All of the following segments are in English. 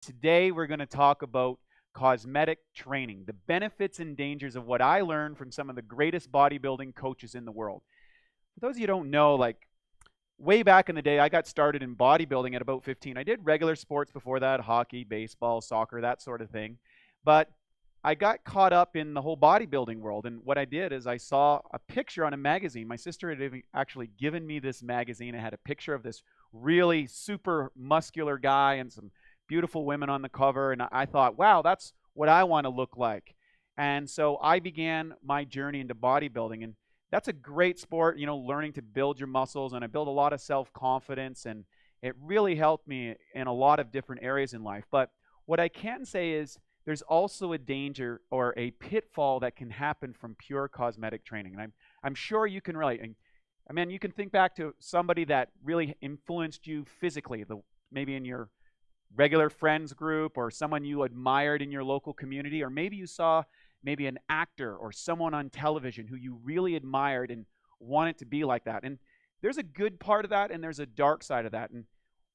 Today, we're going to talk about cosmetic training, the benefits and dangers of what I learned from some of the greatest bodybuilding coaches in the world. For those of you who don't know, way back in the day, I got started in bodybuilding at about 15. I did regular sports before that, hockey, baseball, soccer, that sort of thing. But I got caught up in the whole bodybuilding world. And what I did is I saw a picture on a magazine. My sister had actually given me this magazine. It had a picture of this really super muscular guy and some beautiful women on the cover. And I thought, wow, that's what I want to look like. And so I began my journey into bodybuilding. And that's a great sport, learning to build your muscles. And I built a lot of self-confidence. And it really helped me in a lot of different areas in life. But what I can say is there's also a danger or a pitfall that can happen from pure cosmetic training. And I'm sure you can relate. And I mean, you can think back to somebody that really influenced you physically, maybe in your regular friends group or someone you admired in your local community, or maybe you saw maybe an actor or someone on television who you really admired and wanted to be like that. And there's a good part of that and there's a dark side of that. And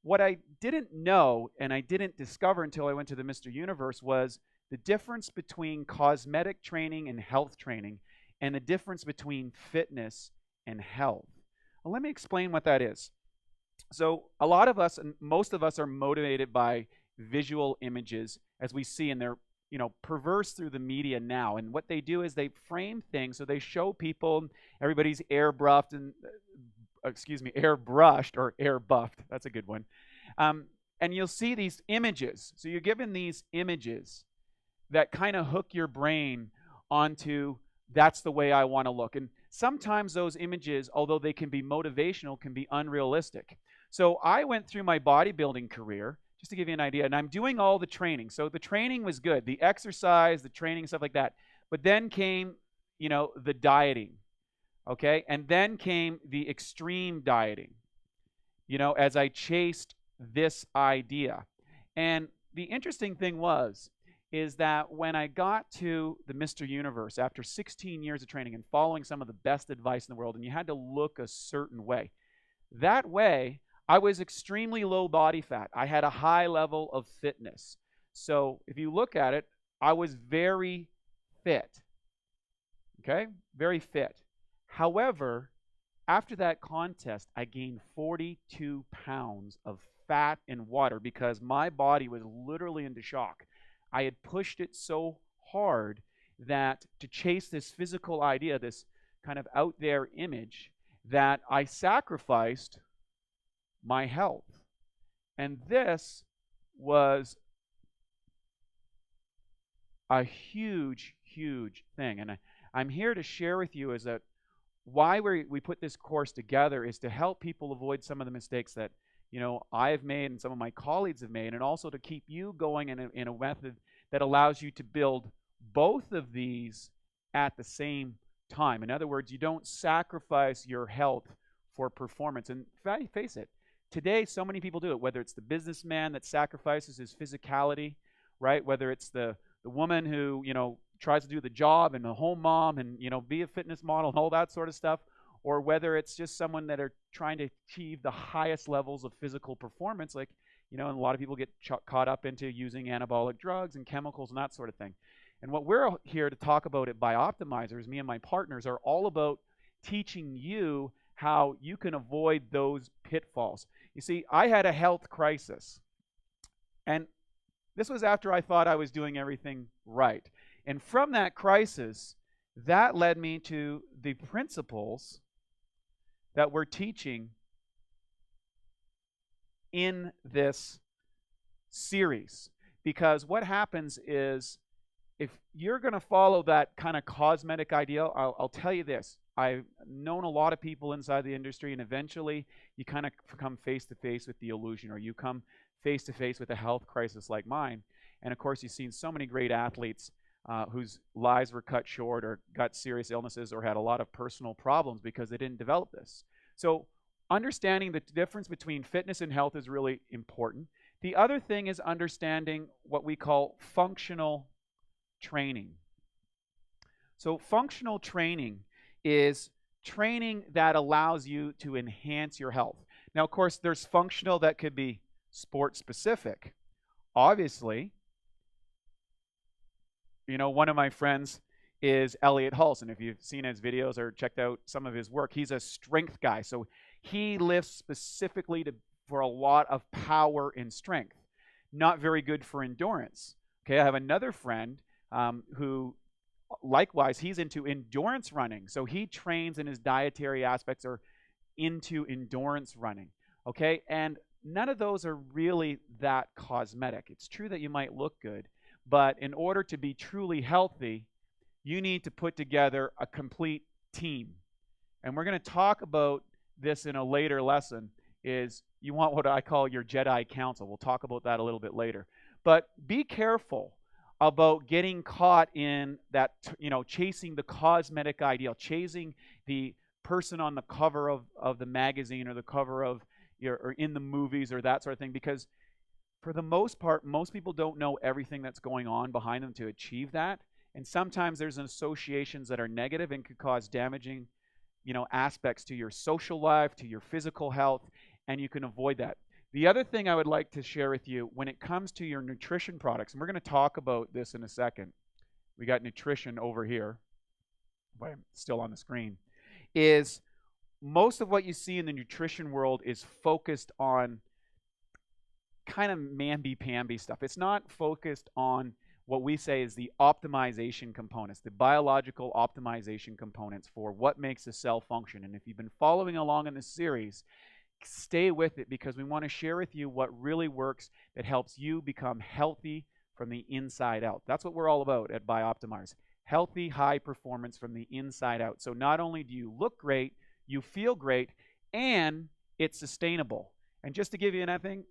what I didn't know and I didn't discover until I went to the Mr. Universe was the difference between cosmetic training and health training, and the difference between fitness and health. Well, let me explain what that is. So a lot of us, and most of us, are motivated by visual images, as we see, and they're perverse through the media now. And what they do is they frame things, so they show people everybody's airbrushed or air buffed. That's a good one. And you'll see these images. So you're given these images that kind of hook your brain onto that's the way I want to look. And sometimes those images, although they can be motivational, can be unrealistic. So I went through my bodybuilding career, just to give you an idea, and I'm doing all the training. So the training was good, the exercise, the training, stuff like that. But then came, the dieting, okay? And then came the extreme dieting, as I chased this idea. And the interesting thing is that when I got to the Mr. Universe after 16 years of training and following some of the best advice in the world, and you had to look a certain way, that way, I was extremely low body fat. I had a high level of fitness. So if you look at it, I was very fit, okay? Very fit. However, after that contest, I gained 42 pounds of fat and water because my body was literally into shock. I had pushed it so hard that to chase this physical idea, this kind of out there image, that I sacrificed my health. And this was a huge, huge thing. And I'm here to share with you is that why we put this course together is to help people avoid some of the mistakes that I have made and some of my colleagues have made, and also to keep you going in a method that allows you to build both of these at the same time. In other words, you don't sacrifice your health for performance. And face it, today so many people do it, whether it's the businessman that sacrifices his physicality, right? Whether it's the woman who, tries to do the job, and the home mom and, be a fitness model and all that sort of stuff, or whether it's just someone that are trying to achieve the highest levels of physical performance, like, and a lot of people get caught up into using anabolic drugs and chemicals and that sort of thing. And what we're here to talk about at BiOptimizers, me and my partners, are all about teaching you how you can avoid those pitfalls. You see, I had a health crisis, and this was after I thought I was doing everything right. And from that crisis, that led me to the principles that we're teaching in this series. Because what happens is, if you're going to follow that kind of cosmetic ideal, I'll tell you this. I've known a lot of people inside the industry, and eventually you kind of come face to face with the illusion, or you come face to face with a health crisis like mine. And of course, you've seen so many great athletes whose lives were cut short, or got serious illnesses, or had a lot of personal problems because they didn't develop this. So understanding the difference between fitness and health is really important. The other thing is understanding what we call functional training. So functional training is training that allows you to enhance your health. Now, of course, there's functional that could be sport specific, obviously, one of my friends is Elliot Halson. If you've seen his videos or checked out some of his work, he's a strength guy. So he lifts specifically for a lot of power and strength. Not very good for endurance. Okay, I have another friend who, likewise, he's into endurance running. So he trains, and his dietary aspects are into endurance running. Okay, and none of those are really that cosmetic. It's true that you might look good, but in order to be truly healthy, you need to put together a complete team. And we're going to talk about this in a later lesson, is you want what I call your Jedi Council. We'll talk about that a little bit later. But be careful about getting caught in that, chasing the cosmetic ideal, chasing the person on the cover of the magazine or the cover of or in the movies or that sort of thing, because for the most part, most people don't know everything that's going on behind them to achieve that. And sometimes there's associations that are negative and could cause damaging, aspects to your social life, to your physical health, and you can avoid that. The other thing I would like to share with you when it comes to your nutrition products, and we're going to talk about this in a second. We got nutrition over here, but I'm still on the screen, is most of what you see in the nutrition world is focused on kind of mamby-pamby stuff. It's not focused on what we say is the optimization components, the biological optimization components for what makes a cell function. And if you've been following along in this series, stay with it, because we want to share with you what really works that helps you become healthy from the inside out. That's what we're all about at BiOptimizers. Healthy, high performance from the inside out. So not only do you look great, you feel great, and it's sustainable. And just to give you anything,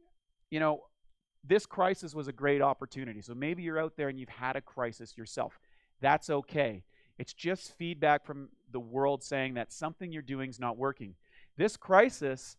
this crisis was a great opportunity. So maybe you're out there and you've had a crisis yourself. That's okay. It's just feedback from the world saying that something you're doing is not working. This crisis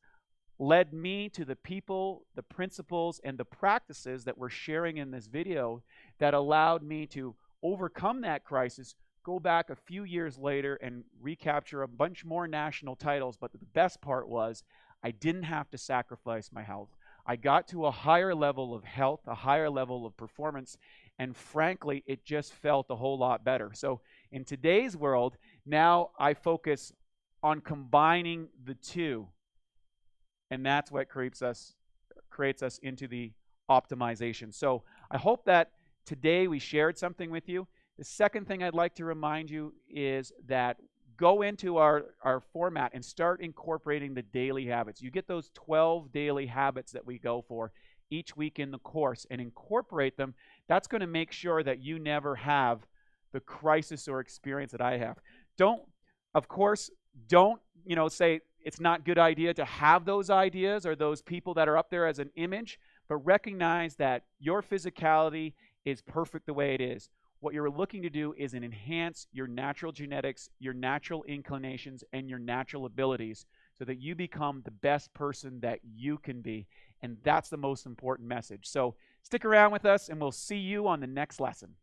led me to the people, the principles, and the practices that we're sharing in this video that allowed me to overcome that crisis, go back a few years later and recapture a bunch more national titles. But the best part was I didn't have to sacrifice my health. I got to a higher level of health, a higher level of performance, and frankly, it just felt a whole lot better. So in today's world, now I focus on combining the two, and that's what creates us into the optimization. So I hope that today we shared something with you. The second thing I'd like to remind you is that go into our format and start incorporating the daily habits. You get those 12 daily habits that we go for each week in the course and incorporate them. That's going to make sure that you never have the crisis or experience that I have. Don't say it's not a good idea to have those ideas or those people that are up there as an image, but recognize that your physicality is perfect the way it is. What you're looking to do is enhance your natural genetics, your natural inclinations, and your natural abilities so that you become the best person that you can be. And that's the most important message. So stick around with us, and we'll see you on the next lesson.